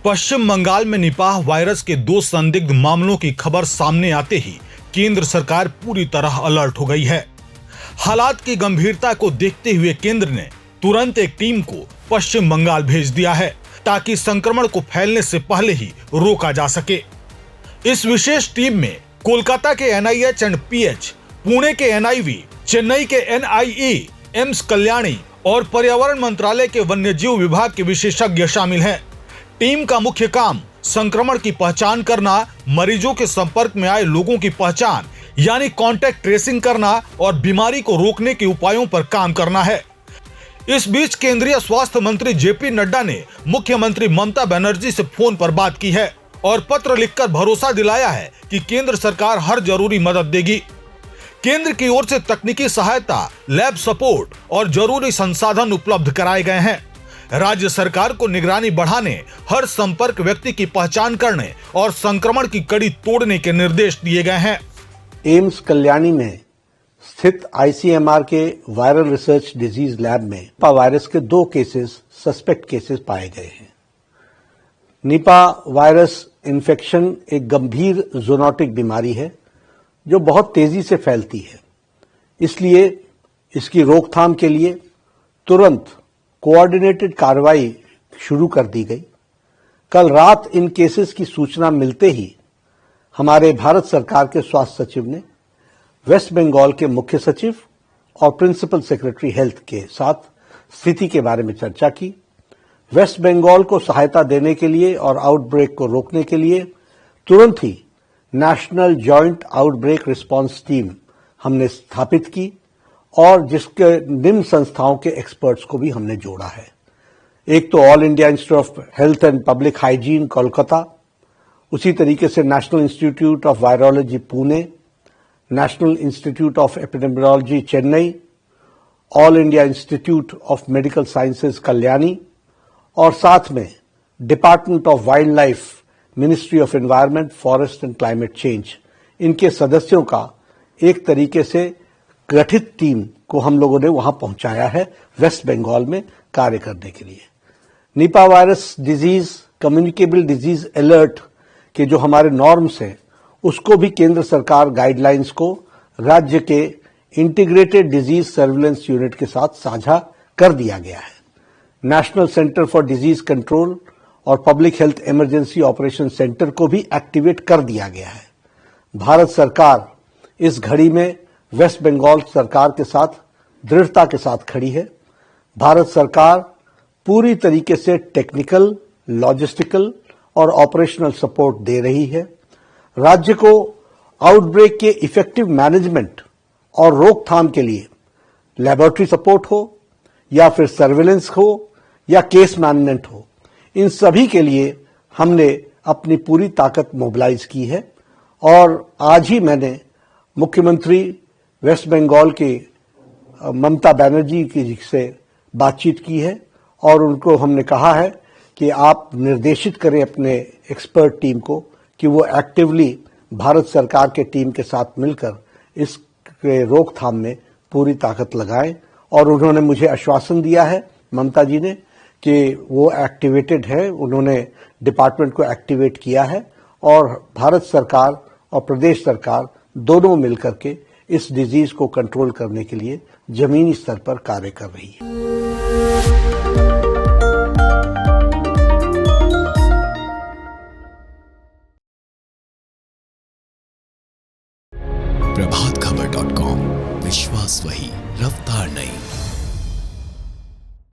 पश्चिम बंगाल में Nipah virus के 2 संदिग्ध मामलों की खबर सामने आते ही केंद्र सरकार पूरी तरह अलर्ट हो गई है। हालात की गंभीरता को देखते हुए केंद्र ने तुरंत एक टीम को पश्चिम बंगाल भेज दिया है ताकि संक्रमण को फैलने से पहले ही रोका जा सके। इस विशेष टीम में कोलकाता के NIH एंड PH, पुणे के NIV, चेन्नई के NIE, एम्स कल्याणी और पर्यावरण मंत्रालय के वन्यजीव विभाग के विशेषज्ञ शामिल हैं। टीम का मुख्य काम संक्रमण की पहचान करना, मरीजों के संपर्क में आए लोगों की पहचान यानी कॉन्टैक्ट ट्रेसिंग करना और बीमारी को रोकने के उपायों पर काम करना है। इस बीच केंद्रीय स्वास्थ्य मंत्री JP नड्डा ने मुख्यमंत्री ममता बनर्जी से फोन पर बात की है और पत्र लिखकर भरोसा दिलाया है कि केंद्र सरकार हर जरूरी मदद देगी। केंद्र की ओर से तकनीकी सहायता, लैब सपोर्ट और जरूरी संसाधन उपलब्ध कराए गए हैं। राज्य सरकार को निगरानी बढ़ाने, हर संपर्क व्यक्ति की पहचान करने और संक्रमण की कड़ी तोड़ने के निर्देश दिए गए हैं। एम्स कल्याणी में स्थित ICMR के वायरल रिसर्च डिजीज लैब में निपा वायरस के 2 सस्पेक्ट केसेस पाए गए हैं। निपा वायरस इन्फेक्शन एक गंभीर ज़ूनोटिक बीमारी है जो बहुत तेजी से फैलती है। इसलिए इसकी रोकथाम के लिए तुरंत कोऑर्डिनेटेड कार्रवाई शुरू कर दी गई। कल रात इन केसेस की सूचना मिलते ही हमारे भारत सरकार के स्वास्थ्य सचिव ने वेस्ट बंगाल के मुख्य सचिव और प्रिंसिपल सेक्रेटरी हेल्थ के साथ स्थिति के बारे में चर्चा की। वेस्ट बंगाल को सहायता देने के लिए और आउटब्रेक को रोकने के लिए तुरंत ही national joint outbreak response team हमने स्थापित की और जिसके निम्न संस्थाओं के एक्सपर्ट्स को भी हमने जोड़ा है। एक तो all India institute of health and public hygiene Kolkata, उसी तरीके से national institute of virology Pune, national institute of epidemiology Chennai, all India institute of medical sciences Kalyani और साथ में department of wild life, ministry of environment, forest and climate change, इनके सदस्यों का एक तरीके से गठित टीम को हम लोगों ने वहां पहुंचाया है वेस्ट बंगाल में कार्य करने के लिए। Nipah virus disease, communicable disease alert के जो हमारे नॉर्म्स हैं उसको भी केंद्र सरकार गाइडलाइंस को राज्य के इंटीग्रेटेड डिजीज सर्विलेंस यूनिट के साथ साझा कर दिया गया है। National centre for disease control और public health emergency operation centre को भी एक्टिवेट कर दिया गया है। भारत सरकार इस घड़ी में वेस्ट बंगाल सरकार के साथ दृढ़ता के साथ खड़ी है। भारत सरकार पूरी तरीके से टेक्निकल, लॉजिस्टिकल और ऑपरेशनल सपोर्ट दे रही है। राज्य को आउटब्रेक के इफेक्टिव मैनेजमेंट और रोकथाम के लिए लेबोरेटरी सपोर्ट हो या फिर सर्विलेंस हो या केस मैनेजमेंट हो, इन सभी के लिए हमने अपनी पूरी ताकत मोबिलाइज की है। और आज ही मैंने मुख्यमंत्री वेस्ट बंगाल के ममता बनर्जी की से बातचीत की है और उनको हमने कहा है कि आप निर्देशित करें अपने एक्सपर्ट टीम को कि वो एक्टिवली भारत सरकार के टीम के साथ मिलकर इसके रोकथाम में पूरी ताकत लगाएं। और उन्होंने मुझे आश्वासन दिया है, ममता जी ने, कि वो एक्टिवेटेड है, उन्होंने डिपार्टमेंट को एक्टिवेट किया है और भारत सरकार और प्रदेश सरकार दोनों मिलकर के इस डिजीज को कंट्रोल करने के लिए जमीनी स्तर पर कार्य कर रही है। प्रभातखबर.com, विश्वास वही, रफ्तार नहीं।